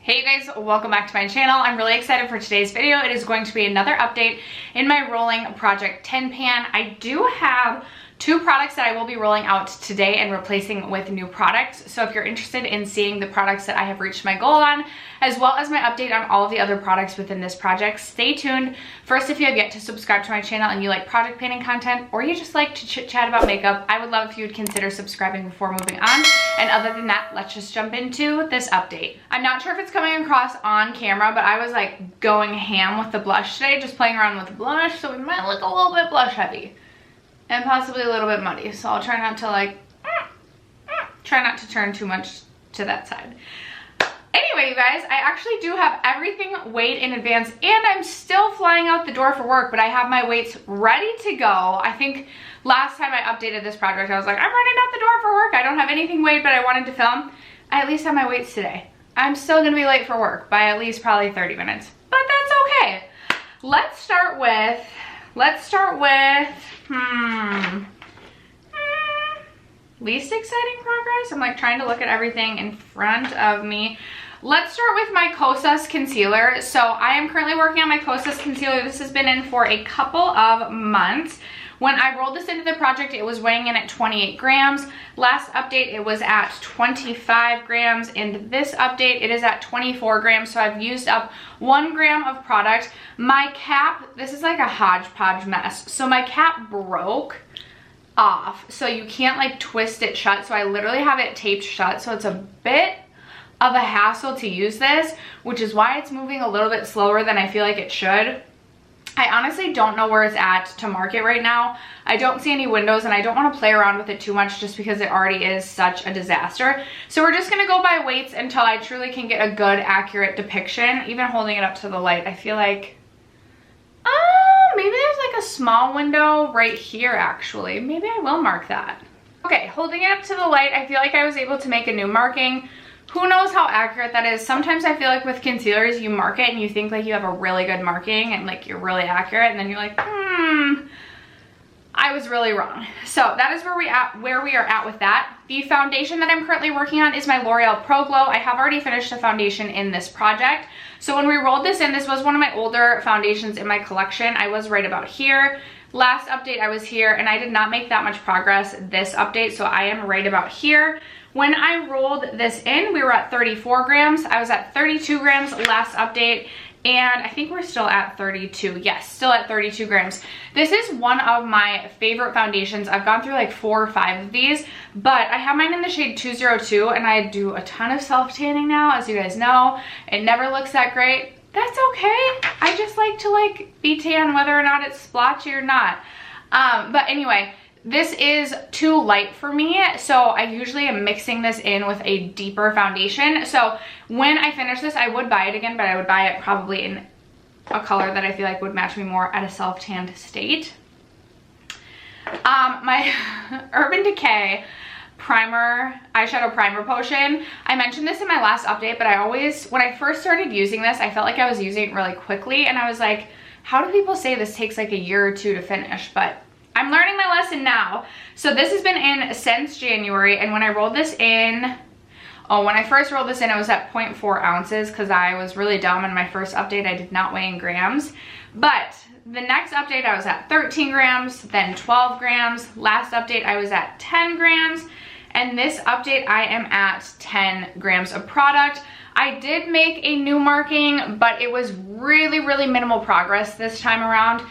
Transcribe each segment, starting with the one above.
Hey you guys, welcome back to my channel. I'm really excited for today's video. It is going to be another update in my rolling project tin pan. I do have two products that I will be rolling out today and replacing with new products. So if you're interested in seeing the products that I have reached my goal on, as well as my update on all of the other products within this project, stay tuned. First, if you have yet to subscribe to my channel and you like project painting content, or you just like to chit chat about makeup, I would love if you would consider subscribing before moving on. And other than that, let's just jump into this update. I'm not sure if it's coming across on camera, but I was like going ham with the blush today, just playing around with the blush, so it might look a little bit blush heavy and possibly a little bit muddy. So I'll try not to try not to turn too much to that side. Anyway, you guys, I actually do have everything weighed in advance and I'm still flying out the door for work, but I have my weights ready to go. I think last time I updated this project, I was like, I'm running out the door for work. I don't have anything weighed, but I wanted to film. I at least have my weights today. I'm still gonna be late for work by at least probably 30 minutes, but that's okay. Let's start with least exciting progress. I'm like trying to look at everything in front of me. Let's start with my Kosas concealer. So I am currently working on my Kosas concealer. This has been in for a couple of months. When I rolled this into the project, it was weighing in at 28 grams. Last update, it was at 25 grams. And this update, it is at 24 grams. So I've used up 1 gram of product. My cap, this is like a hodgepodge mess. So my cap broke off. So you can't like twist it shut. So I literally have it taped shut. So it's a bit of a hassle to use this, which is why it's moving a little bit slower than I feel like it should. I honestly don't know where it's at to market right now. I don't see any windows and I don't want to play around with it too much just because it already is such a disaster. So we're just gonna go by weights until I truly can get a good, accurate depiction. Even holding it up to the light, I feel like, maybe there's like a small window right here actually. Maybe I will mark that. Okay, holding it up to the light, I feel like I was able to make a new marking. Who knows how accurate that is? Sometimes I feel like with concealers, you mark it and you think like you have a really good marking and like you're really accurate, and then you're like, I was really wrong. So that is where we are at with that. The foundation that I'm currently working on is my L'Oreal Pro Glow. I have already finished the foundation in this project. So when we rolled this in, this was one of my older foundations in my collection. I was right about here. Last update I was here and I did not make that much progress this update, so I am right about here. When I rolled this in, we were at 34 grams. I was at 32 grams last update, and I think we're still at 32. Yes, still at 32 grams. This is one of my favorite foundations. I've gone through like 4 or 5 of these, but I have mine in the shade 202, and I do a ton of self-tanning now, as you guys know. It never looks that great. That's okay. I just like to be tan whether or not it's splotchy or not. But anyway, this is too light for me, so I usually am mixing this in with a deeper foundation. So when I finish this, I would buy it again, but I would buy it probably in a color that I feel like would match me more at a self-tanned state. My Urban Decay eyeshadow primer potion. I mentioned this in my last update, but when I first started using this, I felt like I was using it really quickly, and I was like, how do people say this takes like a year or 2 to finish? But I'm learning my lesson now. So this has been in since January, and when I rolled this in, when I first rolled this in, it was at 0.4 ounces because I was really dumb. In my first update, I did not weigh in grams. But the next update, I was at 13 grams, then 12 grams. Last update, I was at 10 grams. And this update, I am at 10 grams of product. I did make a new marking, but it was really, really minimal progress this time around.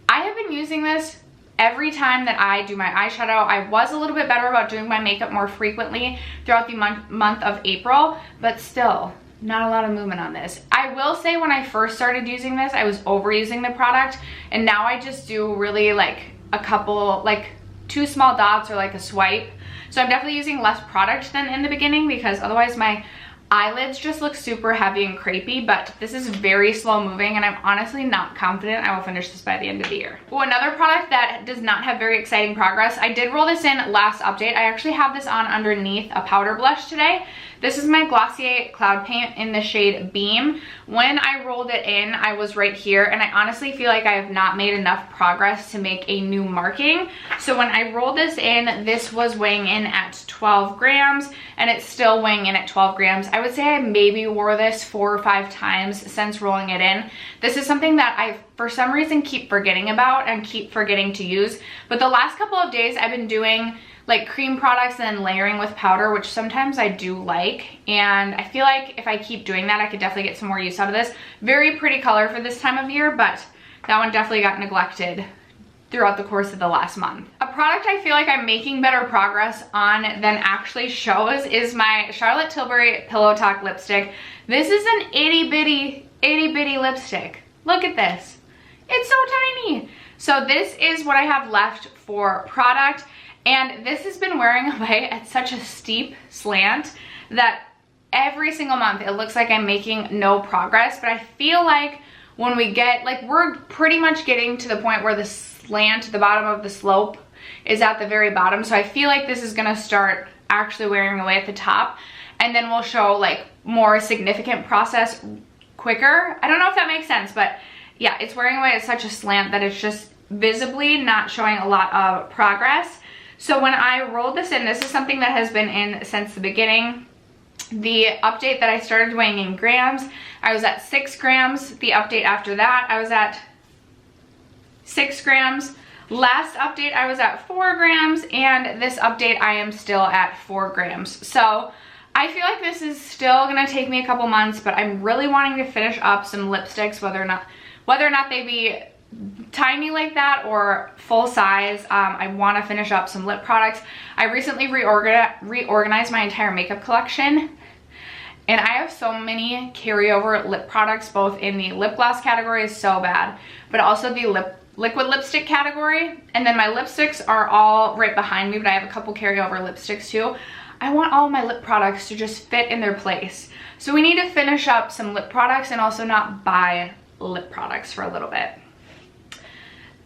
I have been using this every time that I do my eyeshadow. I was a little bit better about doing my makeup more frequently throughout the month of April, but still not a lot of movement on this. I will say when I first started using this, I was overusing the product, and now I just do really like a couple, like 2 small dots or like a swipe. So I'm definitely using less product than in the beginning because otherwise my eyelids just look super heavy and crepey, but this is very slow moving and I'm honestly not confident I will finish this by the end of the year. Oh, another product that does not have very exciting progress. I did roll this in last update. I actually have this on underneath a powder blush today. This is my Glossier Cloud Paint in the shade Beam. When I rolled it in, I was right here, and I honestly feel like I have not made enough progress to make a new marking. So when I rolled this in, this was weighing in at 12 grams, and it's still weighing in at 12 grams. I would say I maybe wore this 4 or 5 times since rolling it in. This is something that I, for some reason, keep forgetting about and keep forgetting to use. But the last couple of days, I've been doing like cream products and then layering with powder, which sometimes I do like, and I feel like if I keep doing that, I could definitely get some more use out of this. Very pretty color for this time of year, but that one definitely got neglected throughout the course of the last month. A product I feel like I'm making better progress on than actually shows is my Charlotte Tilbury Pillow Talk lipstick. This is an itty bitty lipstick. Look at this. It's so tiny. So this is what I have left for product. And this has been wearing away at such a steep slant that every single month it looks like I'm making no progress. But I feel like when we get, like, we're pretty much getting to the point where the slant, the bottom of the slope, is at the very bottom. So I feel like this is gonna start actually wearing away at the top, and then we'll show like more significant process quicker. I don't know if that makes sense, but yeah, it's wearing away at such a slant that it's just visibly not showing a lot of progress. So when I rolled this in, this is something that has been in since the beginning. The update that I started weighing in grams, I was at 6 grams. The update after that, I was at 6 grams. Last update, I was at 4 grams. And this update, I am still at 4 grams. So I feel like this is still gonna take me a couple months, but I'm really wanting to finish up some lipsticks, whether or not they be tiny like that or full size. I want to finish up some lip products. I recently reorganized my entire makeup collection, and I have so many carryover lip products, both in the lip gloss category is so bad, but also the liquid lipstick category. And then my lipsticks are all right behind me, but I have a couple carryover lipsticks too. I want all my lip products to just fit in their place. So we need to finish up some lip products and also not buy lip products for a little bit.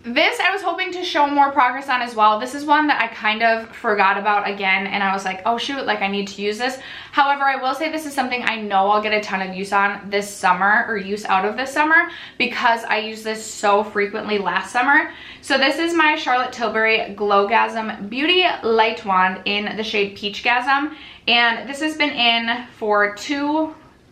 This I was hoping to show more progress on as well. This is one that I kind of forgot about again, and I was like, oh shoot, like I need to use this. However, I will say this is something I know I'll get a ton of use on this summer, or use out of this summer, because I used this so frequently last summer. So this is my Charlotte Tilbury Glowgasm Beauty Light Wand in the shade Peachgasm, and this has been in for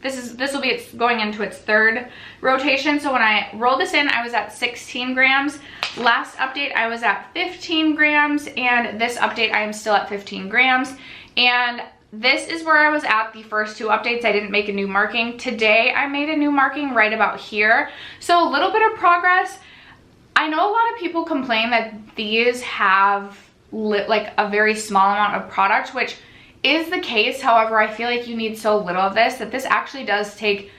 this will be going into its 3rd rotation. So when I rolled this in, I was at 16 grams. Last update, I was at 15 grams. And this update, I am still at 15 grams. And this is where I was at the first 2 updates. I didn't make a new marking. Today, I made a new marking right about here. So a little bit of progress. I know a lot of people complain that these have like a very small amount of product, which is the case. However, I feel like you need so little of this that this actually does take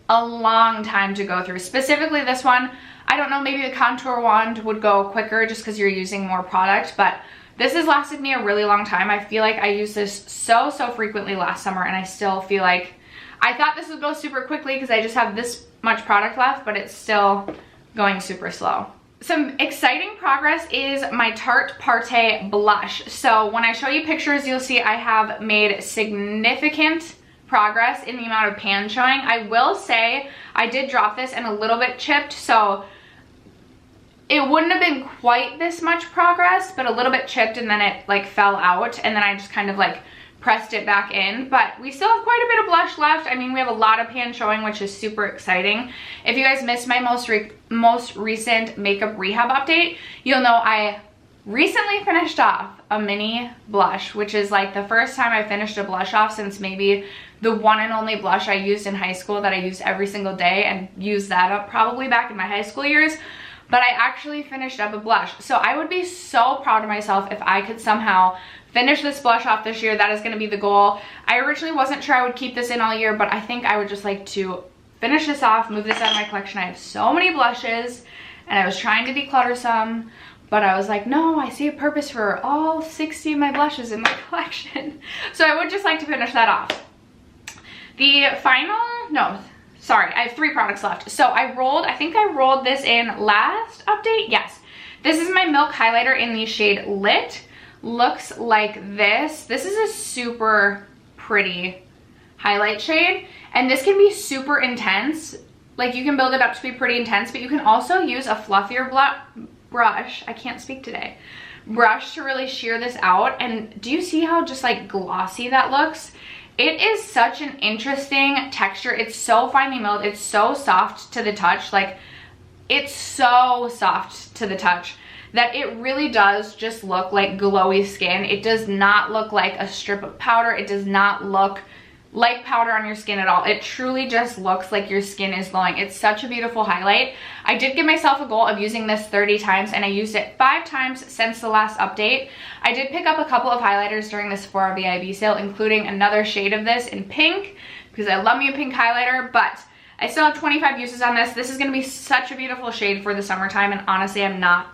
a long time to go through. Specifically this one, I don't know, maybe the contour wand would go quicker just because you're using more product, but this has lasted me a really long time. I feel like I used this so frequently last summer, and I still feel like I thought this would go super quickly because I just have this much product left, but it's still going super slow. Some exciting progress is my Tarte Parte blush. So when I show you pictures, you'll see I have made significant progress in the amount of pan showing. I will say I did drop this and a little bit chipped, so it wouldn't have been quite this much progress, but a little bit chipped, and then it like fell out, and then I just kind of like pressed it back in. But we still have quite a bit of blush left. I mean, we have a lot of pan showing, which is super exciting. If you guys missed my most recent makeup rehab update, you'll know I recently finished off a mini blush, which is like the first time I finished a blush off since maybe the one and only blush I used in high school that I used every single day, and used that up probably back in my high school years. But I actually finished up a blush. So I would be so proud of myself if I could somehow finish this blush off this year. That is going to be the goal. I originally wasn't sure I would keep this in all year, but I think I would just like to finish this off, move this out of my collection. I have so many blushes, and I was trying to declutter some, but I was like, no, I see a purpose for all 60 of my blushes in my collection. So I would just like to finish that off. The final, no, sorry, I have 3 products left. So I think I rolled this in last update. Yes. This is my Milk Highlighter in the shade Lit. Looks like this. This is a super pretty highlight shade, and this can be super intense. Like, you can build it up to be pretty intense, but you can also use a fluffier brush, I can't speak today, brush to really sheer this out. And do you see how just like glossy that looks? It is such an interesting texture. It's so finely milled. It's so soft to the touch. Like, it's so soft to the touch that it really does just look like glowy skin. It does not look like a strip of powder. It does not look like powder on your skin at all. It truly just looks like your skin is glowing. It's such a beautiful highlight. I did give myself a goal of using this 30 times, and I used it 5 times since the last update. I did pick up a couple of highlighters during this Sephora VIB sale, including another shade of this in pink, because I love me a pink highlighter, but I still have 25 uses on this. This is going to be such a beautiful shade for the summertime, and honestly, I'm not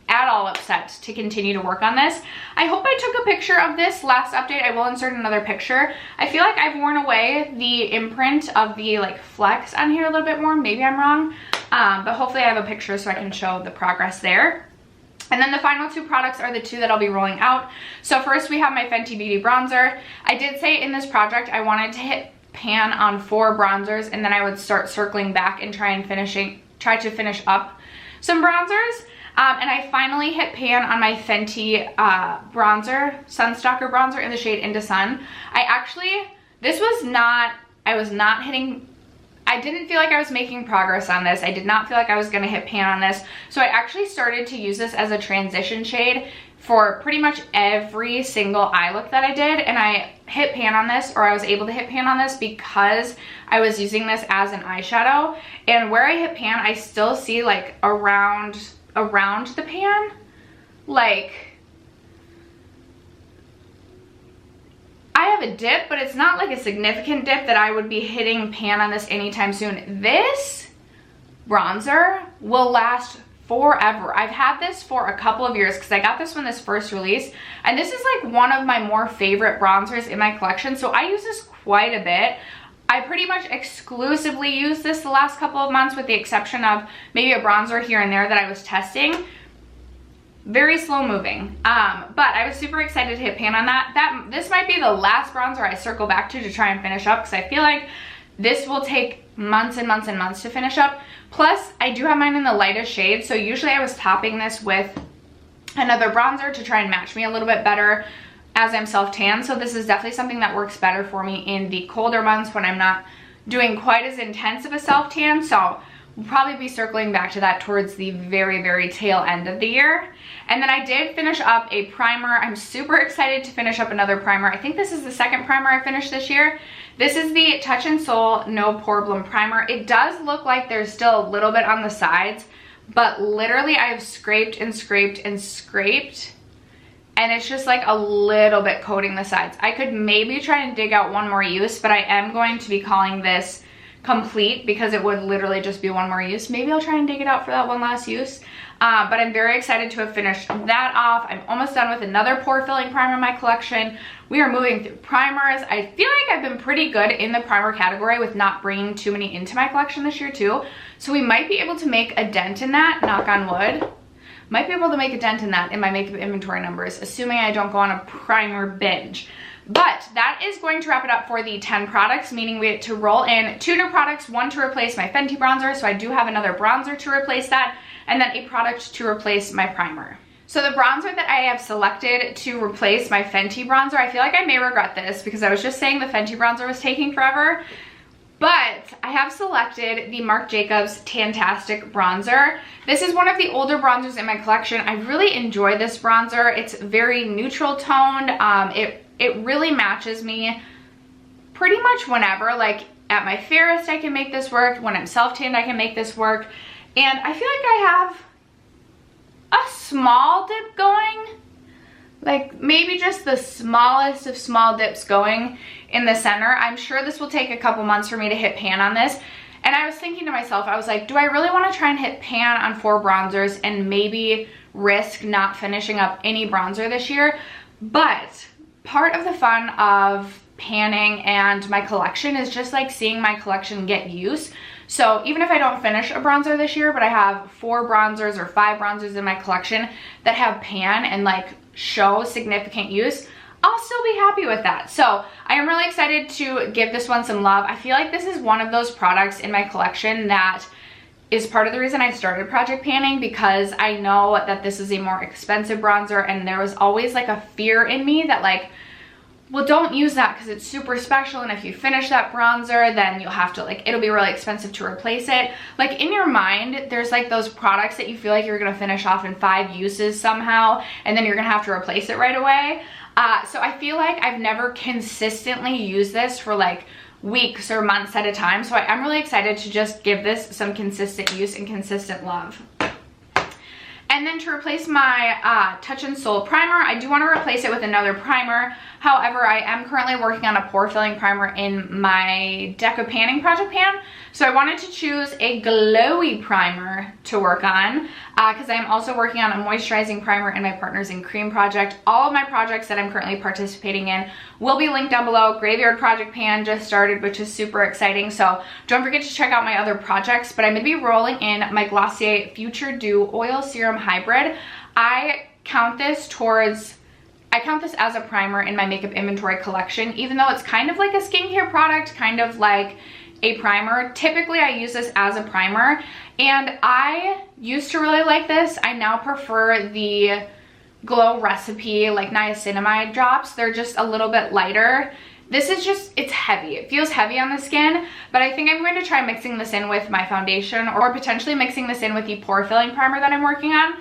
at all upset to continue to work on this. I hope I took a picture of this last update. I will insert another picture. I feel like I've worn away the imprint of the like flex on here a little bit more. Maybe I'm wrong, but hopefully I have a picture so I can show the progress there. And then the final 2 products are the 2 that I'll be rolling out. So first we have my Fenty Beauty bronzer. I did say in this project I wanted to hit pan on 4 bronzers, and then I would start circling back and try to finish up some bronzers. And I finally hit pan on my Fenty bronzer, Sunstalker bronzer in the shade Into Sun. I didn't feel like I was making progress on this. I did not feel like I was gonna hit pan on this. So I actually started to use this as a transition shade for pretty much every single eye look that I did. And I hit pan on this, or I was able to hit pan on this because I was using this as an eyeshadow. And where I hit pan, I still see like around the pan, like I have a dip, but it's not like a significant dip that I would be hitting pan on this anytime soon. This bronzer will last forever. I've had this for a couple of years because I got this when this first released, and this is like one of my more favorite bronzers in my collection, so I use this quite a bit. I pretty much exclusively use this the last couple of months, with the exception of maybe a bronzer here and there that I was testing. Very slow moving, but I was super excited to hit pan on that. This might be the last bronzer I circle back to try and finish up, because I feel like this will take months and months and months to finish up. Plus, I do have mine in the lightest shade, so usually I was topping this with another bronzer to try and match me a little bit better as I'm self-tan. So this is definitely something that works better for me in the colder months when I'm not doing quite as intense of a self-tan. So we'll probably be circling back to that towards the very, very tail end of the year. And then I did finish up a primer. I'm super excited to finish up another primer. I think this is the second primer I finished this year. This is the Touch in Sol No Poreblem Primer. It does look like there's still a little bit on the sides, but literally I have scraped and scraped and scraped, and it's just like a little bit coating the sides. I could maybe try and dig out one more use, but I am going to be calling this complete because it would literally just be one more use. Maybe I'll try and dig it out for that one last use. But I'm very excited to have finished that off. I'm almost done with another pore filling primer in my collection. We are moving through primers. I feel like I've been pretty good in the primer category with not bringing too many into my collection this year too. So we might be able to make a dent in that, knock on wood. Might be able to make a dent in that in my makeup inventory numbers, assuming I don't go on a primer binge. But that is going to wrap it up for the 10 products, meaning we had to roll in 2 new products, 1 to replace my Fenty bronzer, so I do have another bronzer to replace that, and then a product to replace my primer. So the bronzer that I have selected to replace my Fenty bronzer, I feel like I may regret this because I was just saying the Fenty bronzer was taking forever, but I have selected the Marc Jacobs Tantastic bronzer. This is one of the older bronzers in my collection. I really enjoy this bronzer. It's very neutral toned. It really matches me pretty much whenever. Like at my fairest I can make this work, when I'm self-tanned I can make this work, and I feel like I have a small dip going, like maybe just the smallest of small dips going in the center. I'm sure this will take a couple months for me to hit pan on this, and I was thinking to myself, I was like, do I really want to try and hit pan on 4 bronzers and maybe risk not finishing up any bronzer this year? But part of the fun of panning and my collection is just like seeing my collection get use. So even if I don't finish a bronzer this year, but I have 4 bronzers or 5 bronzers in my collection that have pan and like show significant use, I'll still be happy with that. So I am really excited to give this one some love. I feel like this is one of those products in my collection that is part of the reason I started project panning, because I know that this is a more expensive bronzer, and there was always like a fear in me that like, well, don't use that because it's super special, and if you finish that bronzer, then you'll have to like, it'll be really expensive to replace it. Like in your mind, there's like those products that you feel like you're gonna finish off in 5 uses somehow, and then you're gonna have to replace it right away. So I feel like I've never consistently used this for like weeks or months at a time. So I'm really excited to just give this some consistent use and consistent love. And then to replace my Touch in Soul primer, I do want to replace it with another primer. However, I am currently working on a pore filling primer in my Deca Panning Project Pan. So I wanted to choose a glowy primer to work on because I'm also working on a moisturizing primer in my Partners in Cream project. All of my projects that I'm currently participating in will be linked down below. Graveyard Project Pan just started, which is super exciting. So don't forget to check out my other projects, but I'm going to be rolling in my Glossier Future Dew Oil Serum Hybrid. I count this as a primer in my makeup inventory collection, even though it's kind of like a skincare product, kind of like a primer. Typically I use this as a primer, and I used to really like this. I now prefer the Glow Recipe like niacinamide drops. They're just a little bit lighter. This is just, it's heavy. It feels heavy on the skin, but I think I'm going to try mixing this in with my foundation, or potentially mixing this in with the pore filling primer that I'm working on.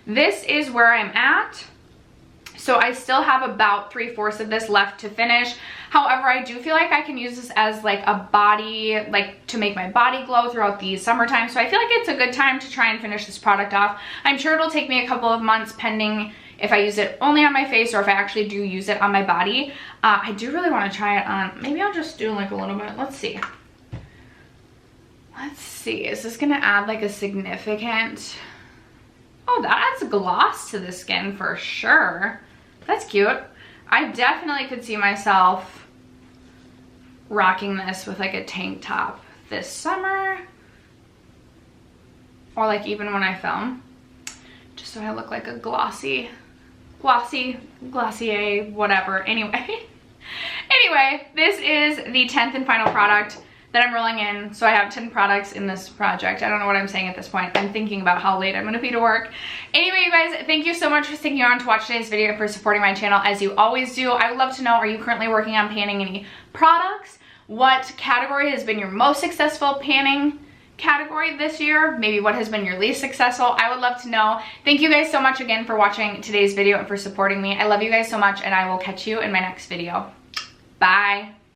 This is where I'm at. So I still have about 3/4 of this left to finish. However, I do feel like I can use this as like a body, like to make my body glow throughout the summertime. So I feel like it's a good time to try and finish this product off. I'm sure it'll take me a couple of months pending if I use it only on my face or if I actually do use it on my body. I do really want to try it on, maybe I'll just do like a little bit. Let's see. Let's see, is this gonna add like a significant, oh, that adds gloss to the skin for sure. That's cute. I definitely could see myself rocking this with like a tank top this summer, or like even when I film, just so I look like a glossier, whatever. Anyway, this is the 10th and final product that I'm rolling in. So I have 10 products in this project. I don't know what I'm saying at this point. I'm thinking about how late I'm gonna be to work. Anyway, you guys, thank you so much for sticking around to watch today's video and for supporting my channel as you always do. I would love to know, are you currently working on panning any products? What category has been your most successful panning category this year? Maybe what has been your least successful? I would love to know. Thank you guys so much again for watching today's video and for supporting me. I love you guys so much, and I will catch you in my next video. Bye.